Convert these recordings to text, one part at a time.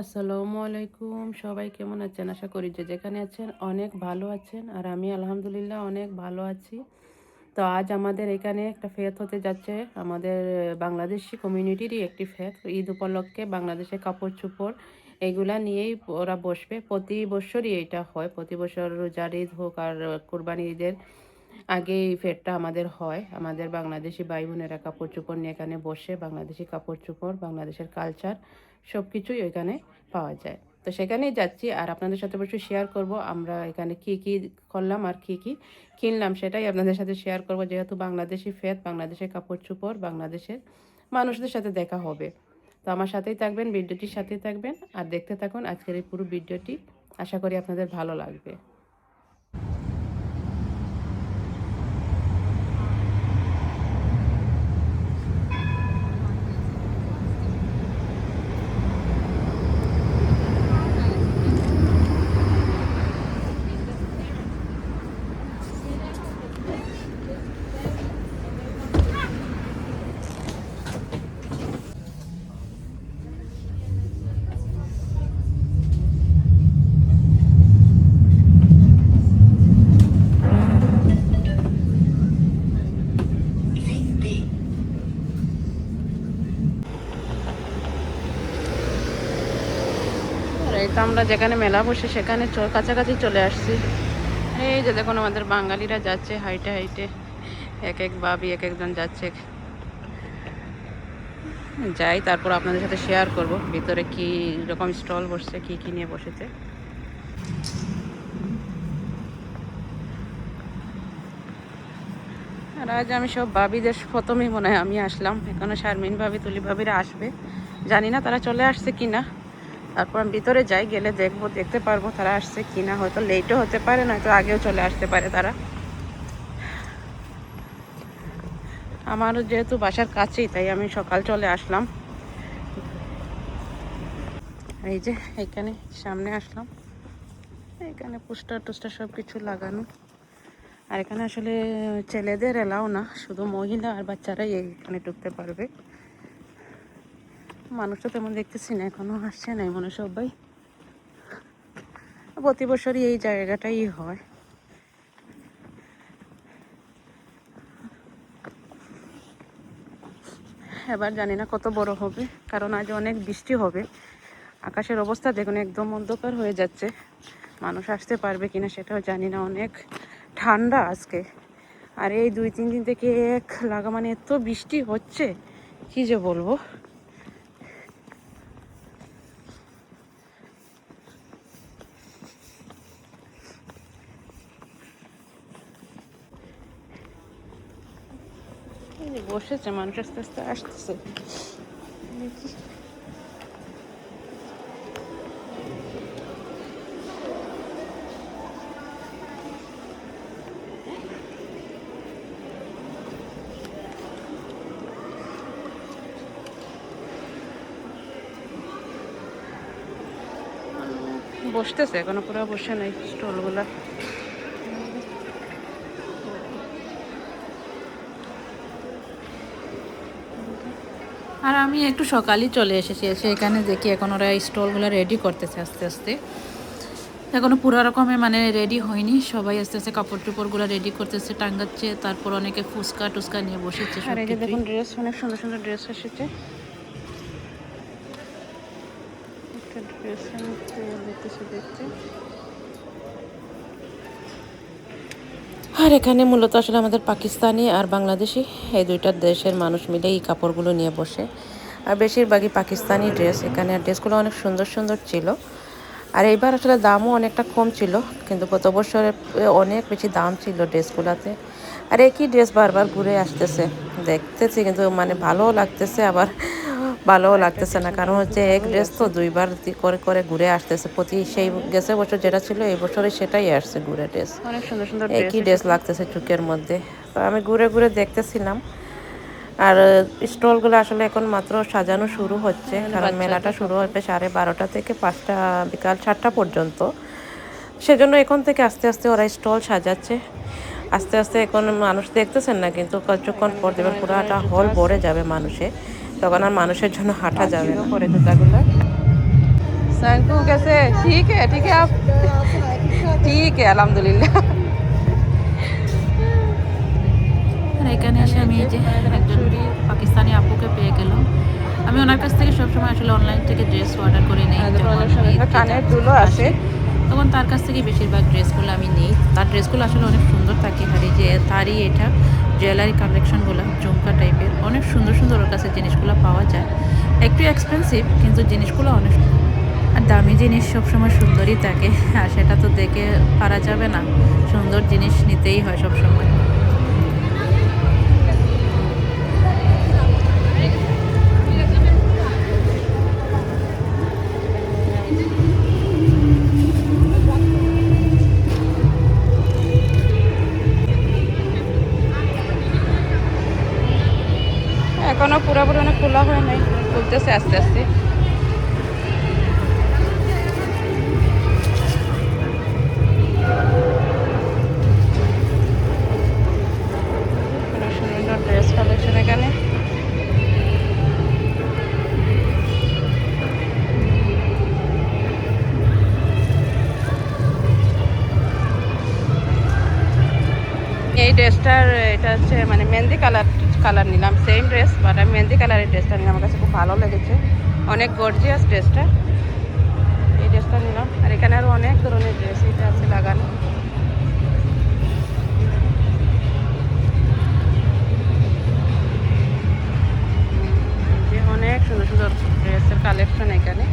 আসসালামু আলাইকুম। সবাই কেমন আছেন? আশা করি যে যেখানে আছেন অনেক ভালো আছেন। আর আমি আলহামদুলিল্লাহ অনেক ভালো আছি। তো আজ আমাদের এখানে একটা ফেত হতে যাচ্ছে। আমাদের বাংলাদেশি কমিউনিটিরই একটি ফেত। ঈদ উপলক্ষে বাংলাদেশের কাপড়-চোপড় এগুলা নিয়েই ওরা বসবে। প্রতি বছরই এটা হয়। প্রতি বছর রোজার ঈদ হোক আর কোরবানি ঈদের আগে এই ফেরটা আমাদের হয়। আমাদের বাংলাদেশি ভাই বোনেরা কাপড়-চোপড় নিয়ে এখানে বসে। বাংলাদেশি কাপড়-চোপড়, বাংলাদেশের কালচার সবকিছুই ওইখানে পাওয়া যায়। তো সেখানেই যাচ্ছি আর আপনাদের সাথে অবশ্যই শেয়ার করব আমরা এখানে কি কি করলাম আর কি কি কিনলাম সেটাই আপনাদের সাথে শেয়ার করব। যেহেতু বাংলাদেশি ফেত, বাংলাদেশের কাপড়-চোপড়, বাংলাদেশের মানুষদের সাথে দেখা হবে। তো আমার সাথেই থাকবেন, ভিডিওটির সাথেই থাকবেন আর দেখতে থাকুন আজকের এই পুরো ভিডিওটি। আশা করি আপনাদের ভালো লাগবে। আর এই তো আমরা যেখানে মেলা বসে সেখানে কাছাকাছি চলে আসছি। এই যে দেখুন আমাদের বাঙালিরা যাচ্ছে হাইটে হাইটে, এক এক ভাবি এক একজন যাচ্ছে। যাই তারপর আপনাদের সাথে শেয়ার করব ভিতরে কি রকম স্টল বসছে, কি কি নিয়ে বসেছে। আর আজ আমি সব ভাবিদের প্রথমেই মনে হয় আমি আসলাম। এখনো শারমিন ভাবি, তুলি ভাবিরা আসবে, জানি না তারা চলে আসছে কিনা। তারপর আমি ভিতরে যাই, গেলে দেখবো, দেখতে পারবো তারা আসছে কিনা। হয়তো লেটও হতে পারে, নয়তো আগেও চলে আসতে পারে তারা। আমারও যেহেতু বাসার কাছেই তাই আমি সকাল চলে আসলাম। এই যে এখানে সামনে আসলাম, এখানে পোস্টার টোস্টার সব কিছু লাগানো। আর এখানে আসলে ছেলেদের এলাও না, শুধু মহিলা আর বাচ্চারাই এখানে ঢুকতে পারবে। মানুষটা তেমন দেখতেছি না, এখনো আসছে নাই মনে সবাই। প্রতি বছরই এই জায়গাটাই হয়। এবার জানি না কত বড় হবে, কারণ আজ অনেক বৃষ্টি হবে। আকাশের অবস্থা দেখুন, একদম অন্ধকার হয়ে যাচ্ছে। মানুষ আসতে পারবে কিনা সেটাও জানি না। অনেক ঠান্ডা আজকে। আর এই 2-3 দিন থেকে এক লাগা মানে এত বৃষ্টি হচ্ছে, কি যে বলবো। এই যে বসেছে মানুষ, আস্তে আস্তে আসতেছে। বসতেছে, এখনো পুরো বসে নাই স্টলগুলা। আর আমি একটু সকালই চলে এসেছি, এসে এখানে দেখি এখন ওরা স্টলগুলো রেডি করতেছে আস্তে আস্তে। এখনো পুরো রকমের মানে রেডি হয়নি, সবাই আস্তে আস্তে কাপড় চোপড়গুলো রেডি করতেছে, টাঙ্গাচ্ছে। তারপর অনেকে ফুচকা টুচকা নিয়ে বসেছে। আর এই যে দেখুন ড্রেস, অনেক সুন্দর সুন্দর ড্রেস এসেছে। একটা ড্রেস আমি দেখতেছি দেখতে। আর এখানে মূলত আসলে আমাদের পাকিস্তানি আর বাংলাদেশি এই দুইটা দেশের মানুষ মিলে এই কাপড়গুলো নিয়ে বসে। আর বেশিরভাগই পাকিস্তানি ড্রেস এখানে। আর ড্রেসগুলো অনেক সুন্দর সুন্দর ছিল। আর এইবার আসলে দামও অনেকটা কম ছিল, কিন্তু গত বছরে অনেক বেশি দাম ছিল ড্রেসগুলোতে। আর একই ড্রেস বারবার ঘুরে আসতেছে, দেখতেছি কিন্তু মানে ভালোও লাগতেছে, আবার ভালোও লাগতেছে না। কারণ হচ্ছে এক ড্রেস তো দুইবার করে করে ঘুরে আসতেছে। প্রতি সেই গেছে বছর যেটা ছিল এই বছরে সেটাই আসছে ঘুরে ড্রেস। অনেক সুন্দর সুন্দর একই ড্রেস লাগতেছে চোখের মধ্যে। তো আমি ঘুরে ঘুরে দেখতেছিলাম। আর স্টলগুলো আসলে এখন মাত্র সাজানো শুরু হচ্ছে, কারণ মেলাটা শুরু হবে 12:30 থেকে বিকাল 4টা পর্যন্ত। সেজন্য এখন থেকে আস্তে আস্তে ওরা স্টল সাজাচ্ছে। আস্তে আস্তে এখন মানুষ দেখতেছেন না, কিন্তু কিছুক্ষণ পর দেবেন পুরাটা হল ভরে যাবে মানুষে। তখন আর মানুষের জন্য হাঁটা যাবে না। संकू कैसे? ठीक है आप? ठीक है अल्हम्दुलिल्लाह। এখানে এসে আমি এই যে একজন পাকিস্তানি আপুকে পেয়ে গেলাম। আমি ওনার কাছ থেকে সবসময় আসলে অনলাইন থেকে ড্রেস অর্ডার করে নিই। কানের দুলও আছে, তখন তার কাছ থেকে বেশিরভাগ ড্রেসগুলো আমি নিই। তার ড্রেসগুলো আসলে অনেক সুন্দর থাকে। আর এই যে তারই এটা জুয়েলারি কালেকশনগুলো ঝুমকা টাইপের অনেক সুন্দর সুন্দর ওর কাছে জিনিসগুলো পাওয়া যায়। একটু এক্সপেন্সিভ কিন্তু জিনিসগুলো অনেক, আর দামি জিনিস সবসময় সুন্দরই থাকে। আর সেটা তো দেখে পারা যাবে না, সুন্দর জিনিস নিতেই হয় সবসময়। এখনো পুরোপুরি খোলা হয় নাই, খুলতেছে আস্তে আস্তে। সুন্দর ড্রেস কালেকশন এখানে। এই ড্রেসটার এটা হচ্ছে মানে মেহেন্দি কালার নিলাম, সেম ড্রেস বাট আমি মেহেন্দি কালারের ড্রেসটা নিলাম, আমার কাছে খুব ভালো লেগেছে, অনেক গর্জিয়াস ড্রেসটা। এই ড্রেসটা নিলাম। আর এখানে আরও অনেক ধরনের ড্রেস এটা আছে লাগানো। অনেক সুন্দর সুন্দর ড্রেসের কালেকশন এখানে।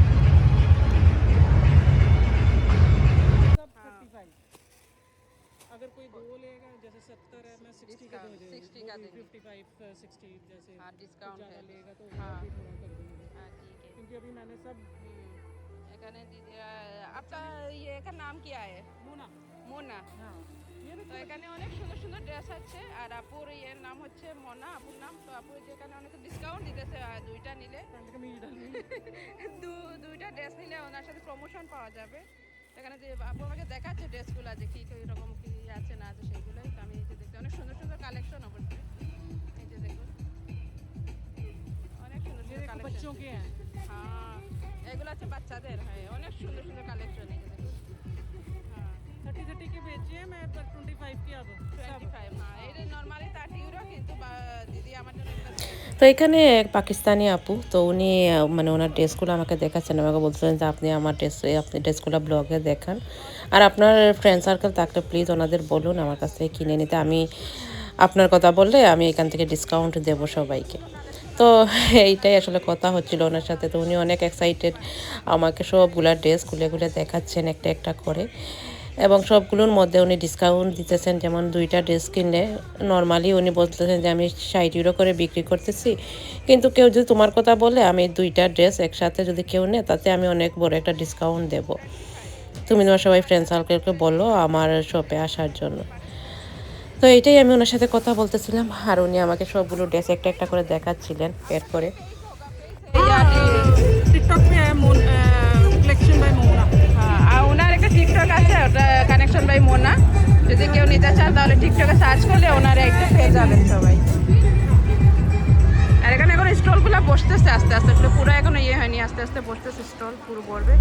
अगर कोई दो लेगा जैसे 70 है मैं 60 का दे दूँगी, 60 का देंगे 55 60 जैसे हाँ डिस्काउंट ज़्यादा है। लेगा तो हाँ और भी थोड़ा कर देंगे, हाँ ठीक है। क्योंकि अभी मैंने सब এখানে आपका ये का नाम क्या है? मोना মোনা। हाँ ये তো এখানে অনেক সুন্দর সুন্দর ড্রেস আছে। আর আপুর এর নাম হচ্ছে মোনা, আপুর নাম। তো আপু যে এখানে অনেক ডিসকাউন্ট দিতেছে, দুইটা নিলে पैंट कमीज डालनी দুইটা ড্রেস নিলে ওনার সাথে প্রমোশন পাওয়া যাবে। এখানে যে আপু আমাকে দেখাচ্ছে ড্রেসগুলো যে কী কী রকম কী আছে না আছে সেগুলোই। তো আমি এই যে দেখতে অনেক সুন্দর সুন্দর কালেকশন অবশ্যই। এই যে দেখুন অনেক সুন্দর ये সুন্দর देखो কালেকশন। बच्चों के हैं হ্যাঁ এগুলো হচ্ছে বাচ্চাদের। হ্যাঁ অনেক সুন্দর সুন্দর কালেকশন। এই যে দেখুন হ্যাঁ 30 के बेचे हैं मैं 25 के अब सब 25। হ্যাঁ এটা নর্মালি 30 ইউরো, কিন্তু দিদি আমার জন্য এগুলো তো এখানে এক পাকিস্তানি আপু, তো উনি মানে ওনার ড্রেসগুলো আমাকে দেখাচ্ছেন, আমাকে বলছিলেন যে আপনি ড্রেসগুলো ব্লগে দেখান, আর আপনার ফ্রেন্ড সার্কেল থাকলে প্লিজ ওনাদের বলুন আমার কাছ থেকে কিনে নিতে। আমি আপনার কথা বললে আমি এখান থেকে ডিসকাউন্ট দেবো সবাইকে। তো এইটাই আসলে কথা হচ্ছিল ওনার সাথে। তো উনি অনেক এক্সাইটেড, আমাকে সবগুলা ড্রেস খুলে খুলে দেখাচ্ছেন একটা একটা করে, এবং সবগুলোর মধ্যে উনি ডিসকাউন্ট দিতেছেন। যেমন দুইটা ড্রেস কিনলে নর্মালি উনি বলতেছেন যে আমি 60 ইউরো করে বিক্রি করতেছি, কিন্তু কেউ যদি তোমার কথা বলে আমি দুইটা ড্রেস একসাথে যদি কেউ নেয় তাতে আমি অনেক বড় একটা ডিসকাউন্ট দেব, তুমি তোমার সবাই ফ্রেন্ড সার্কেলকে বলো আমার শপে আসার জন্য। তো এইটাই আমি ওনার সাথে কথা বলতেছিলাম, আর উনি আমাকে সবগুলো ড্রেস একটা একটা করে দেখাচ্ছিলেন পেড করে। टिकटॉक पे है कलेक्शन बाय मोना। হ্যাঁ আর ওনার একটা টিকটক আছে, ওটা কানেকশন বাই মোনা। যদি কেউ নিতে চান তাহলে টিকটকে সার্চ করলে ওনারা একটু পেয়ে যাবেন সবাই। আর এখানে এখন স্টলগুলো বসতেছে আস্তে আস্তে, পুরো এখনো ইয়ে হয়নি, আস্তে আস্তে বসতেছে, স্টল পুরো ভরবে।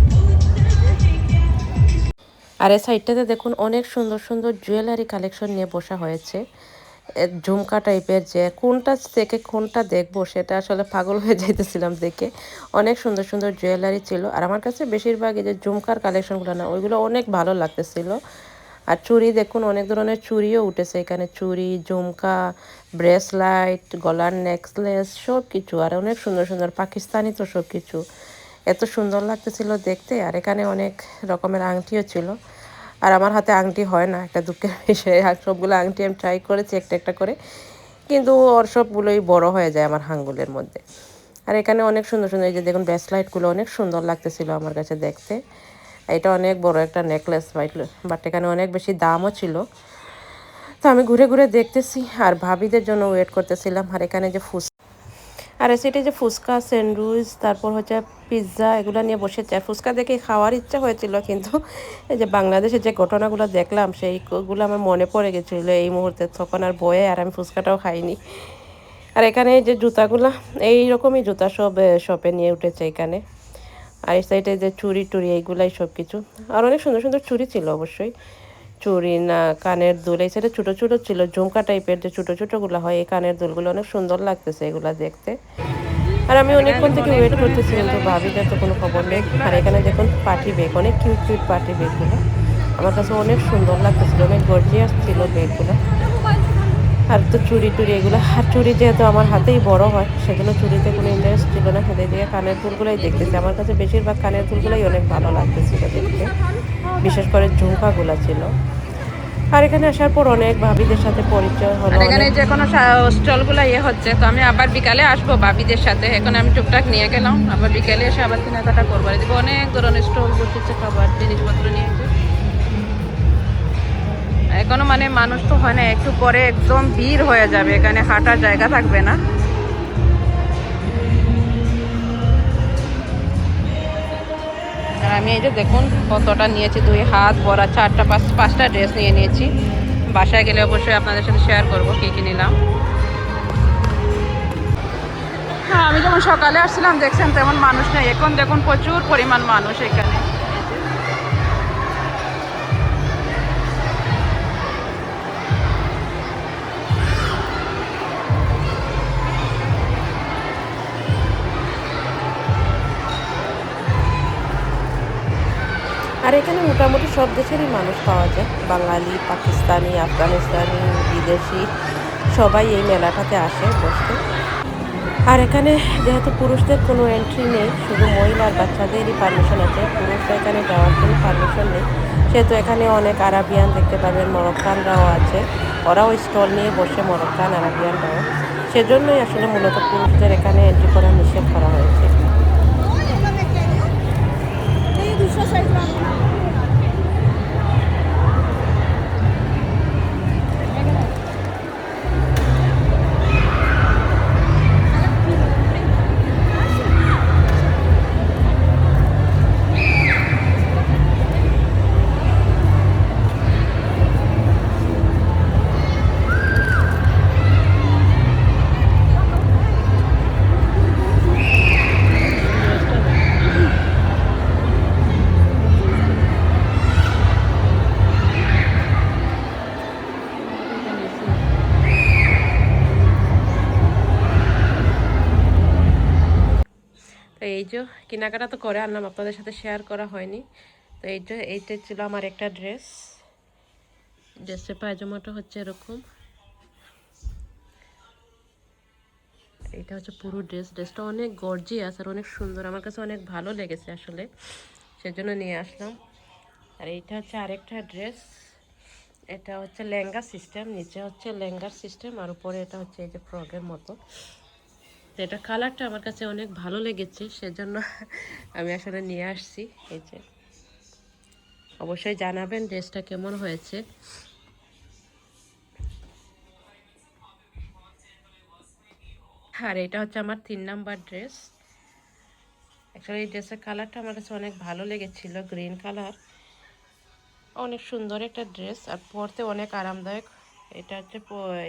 আর এই সাইডটাতে দেখুন অনেক সুন্দর সুন্দর জুয়েলারি কালেকশন নিয়ে বসা হয়েছে। ঝুমকা টাইপের, যে কোনটা থেকে কোনটা দেখবো সেটা আসলে পাগল হয়ে যাইতেছিলাম দেখে। অনেক সুন্দর সুন্দর জুয়েলারি ছিল, আর আমার কাছে বেশিরভাগ এই যে ঝুমকার কালেকশনগুলো না ওইগুলো অনেক ভালো লাগতেছিল। আর চুড়ি দেখুন অনেক ধরনের চুড়িও উঠেছে এখানে, চুড়ি, ঝুমকা, ব্রেসলাইট, গলার নেকলেস সব কিছু, আর অনেক সুন্দর সুন্দর পাকিস্তানি তো সব কিছু এত সুন্দর লাগতেছিল দেখতে। আর এখানে অনেক রকমের আংটিও ছিল, আর আমার হাতে আংটি হয় না, একটা দুঃখের বিষয়। আর সবগুলো আংটি আমি ট্রাই করেছি একটা একটা করে, কিন্তু ওর সবগুলোই বড় হয়ে যায় আমার আঙ্গুলের মধ্যে। আর এখানে অনেক সুন্দর সুন্দর এই যে দেখুন ব্রেসলাইটগুলো অনেক সুন্দর লাগতেছিল আমার কাছে দেখতে। এটা অনেক বড় একটা নেকলেস, বাট এখানে অনেক বেশি দামও ছিল। তো আমি ঘুরে ঘুরে দেখতেছি আর ভাবিদের জন্য ওয়েট করতেছিলাম। আর এখানে যে আর সেটা যে ফুচকা, স্যান্ডউইচ, তারপর হচ্ছে পিৎজা, এগুলো নিয়ে বসেছে। আর ফুচকা দেখে খাওয়ার ইচ্ছা হয়েছিল, কিন্তু এই যে বাংলাদেশে যে ঘটনাগুলো দেখলাম সেইগুলো আমার মনে পড়ে গেছিলো এই মুহূর্তে, তখন আর বয়ে আর আমি ফুচকাটাও খাইনি। আর এখানে যে জুতাগুলো, এই রকমই জুতা সব শপে নিয়ে উঠেছে এখানে। আর এই সাইডে যে চুড়ি টুড়ি এইগুলাই সব কিছু। আর অনেক সুন্দর সুন্দর চুড়ি ছিল অবশ্যই, চুড়ি না কানের দুল। এই সাইডে ছোটো ছোটো ছিল, ঝুমকা টাইপের যে ছোটো ছোটোগুলো হয়, এই কানের দুলগুলো অনেক সুন্দর লাগতেছে এগুলা দেখতে। আর আমি অনেকক্ষণ থেকে ওয়েট করতেছি, কিন্তু ভাবিটার তো কোনো খবর নেই। আর এখানে দেখুন পার্টি ব্যাগ, অনেক কিউট কিউট পার্টি ব্যাগগুলো আমার কাছে অনেক সুন্দর লাগতেছিল, অনেক গর্জিয়াস ছিল ব্যাগগুলো। আর তো চুড়ি টুড়ি এগুলো, আর চুড়ি যেহেতু আমার হাতেই বড় হয় সেজন্য চুড়িতে কোনো ইন্টারেস্ট ছিল না। এদিকে কানের দুলগুলোই দেখতেছি, আমার কাছে বেশিরভাগ কানের দুলগুলোই অনেক ভালো লাগতেছিল দেখতে, বিশেষ করে ঝুমকাগুলো ছিল। আর এখানে আসার পর অনেক ভাবিদের সাথে পরিচয় হলো। আর এখানে অনেক যে কোনো স্টলগুলো হচ্ছে, তো আমি আবার বিকালে আসবো ভাবিদের সাথে। এখন আমি টুকটাক নিয়ে গেলাম, আবার বিকালে এসে আবার কেনাকাটা করবো। এদিকে অনেক ধরনের স্টল বসেছে, খাবার জিনিসপত্র নিয়ে। এখনো মানে মানুষ তো হয় না, একটু পরে একদম ভিড় হয়ে যাবে, এখানে হাঁটার জায়গা থাকবে না। আর আমি এই যে দেখুন কতটা নিয়েছি, 2 হাত ভরা 4টা 5টা ড্রেস নিয়ে নিয়েছি। বাসায় গেলে অবশ্যই আপনাদের সাথে শেয়ার করবো কী কী নিলাম। হ্যাঁ, আমি যখন সকালে আসছিলাম দেখছেন তেমন মানুষ নেই, এখন দেখুন প্রচুর পরিমাণ মানুষ এখানে। আর এখানে মোটামুটি সব দেশেরই মানুষ পাওয়া যায়, বাঙালি, পাকিস্তানি, আফগানিস্তানি, বিদেশি, সবাই এই মেলাটাতে আসে বসতে। আর এখানে যেহেতু পুরুষদের কোনো এন্ট্রি নেই, শুধু মহিলা আর বাচ্চাদেরই পারমিশন আছে, পুরুষরা এখানে যাওয়ার কোনো পারমিশন নেই। সেহেতু এখানে অনেক আরাবিয়ান দেখতে পাবেন, মরক্কানরাও আছে, ওরাও স্টল নিয়ে বসে, মরক্কান আরাবিয়ানরাও। সেজন্যই আসলে মূলত পুরুষদের এখানে এন্ট্রি করা নিষেধ করা হয়েছে। তো এই যে কেনাকাটা তো করে আনলাম, আপনাদের সাথে শেয়ার করা হয়নি। তো এইটা ছিল আমার একটা ড্রেসের পায়জামাটা হচ্ছে এরকম। এটা হচ্ছে পুরো ড্রেসটা অনেক গর্জিয়াস আর অনেক সুন্দর, আমার কাছে অনেক ভালো লেগেছে আসলে, সেজন্য নিয়ে আসলাম। আর এইটা হচ্ছে আরেকটা ড্রেস, এটা হচ্ছে লেহেঙ্গা সিস্টেম, নিচে হচ্ছে লেহেঙ্গার সিস্টেম, আর উপরে এটা হচ্ছে এই যে ফ্রকের মতো। তো এটা কালারটা আমার কাছে অনেক ভালো লেগেছে, সেজন্য আমি আসলে নিয়ে আসছি। এই যে অবশ্যই জানাবেন ড্রেসটা কেমন হয়েছে। আর এটা হচ্ছে আমার 3 নাম্বার ড্রেস। অ্যাকচুয়ালি এই ড্রেসের কালারটা আমার কাছে অনেক ভালো লেগেছিল, গ্রিন কালার, অনেক সুন্দর একটা ড্রেস আর পরতে অনেক আরামদায়ক। এটা হচ্ছে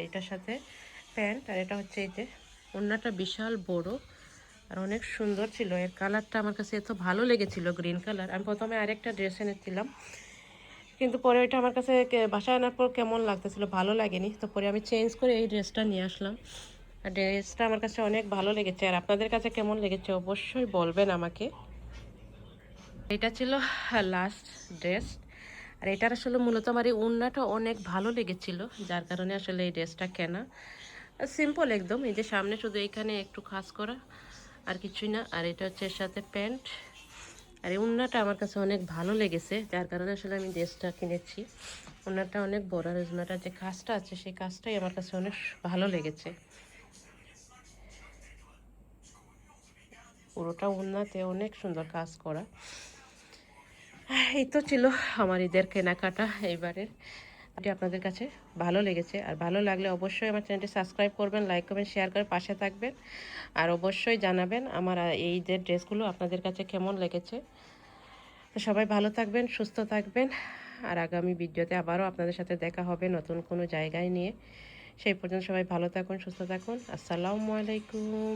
এটার সাথে প্যান্ট, আর এটা হচ্ছে এই যে ওড়নাটা বিশাল বড় আর অনেক সুন্দর ছিল। এর কালারটা আমার কাছে এত ভালো লেগেছিল, গ্রিন কালার। আমি প্রথমে আরেকটা ড্রেস এনেছিলাম, কিন্তু পরে ওইটা আমার কাছে বাসায় আনার পর কেমন লাগতেছিল, ভালো লাগেনি। তো পরে আমি চেঞ্জ করে এই ড্রেসটা নিয়ে আসলাম। আর ড্রেসটা আমার কাছে অনেক ভালো লেগেছে। আর আপনাদের কাছে কেমন লেগেছে অবশ্যই বলবেন আমাকে। এটা ছিল লাস্ট ড্রেস। আর এটার আসলে মূলত আমার এই ওড়নাটা অনেক ভালো লেগেছিল, যার কারণে আসলে এই ড্রেসটা কেনা। সিম্পল একদম, এই যে সামনে শুধু এখানে একটু খাস করা, আর কিছুই না। আর এটা হচ্ছে এর সাথে প্যান্ট, আর এই ওড়নাটা আমার কাছে অনেক ভালো লেগেছে, যার কারণে আসলে আমি ড্রেসটা কিনেছি। ওড়নাটা অনেক বড়, আর ওড়নাটার যে কাজটা আছে সেই কাজটাই আমার কাছে অনেক ভালো লেগেছে। পুরোটা ওড়নাতে অনেক সুন্দর কাজ করা। এই তো ছিল আমার ঈদের কেনাকাটা এইবারের। যদি আপনাদের কাছে ভালো লেগেছে, আর ভালো লাগলে অবশ্যই আমার চ্যানেলটি সাবস্ক্রাইব করবেন, লাইক করবেন, শেয়ার করে পাশে থাকবেন। আর অবশ্যই জানাবেন আমার এই ঈদের ড্রেসগুলো আপনাদের কাছে কেমন লেগেছে। তো সবাই ভালো থাকবেন, সুস্থ থাকবেন। আর আগামী ভিডিওতে আবারও আপনাদের সাথে দেখা হবে নতুন কোনো জায়গায় নিয়ে। সেই পর্যন্ত সবাই ভালো থাকুন, সুস্থ থাকুন। আসসালামু আলাইকুম।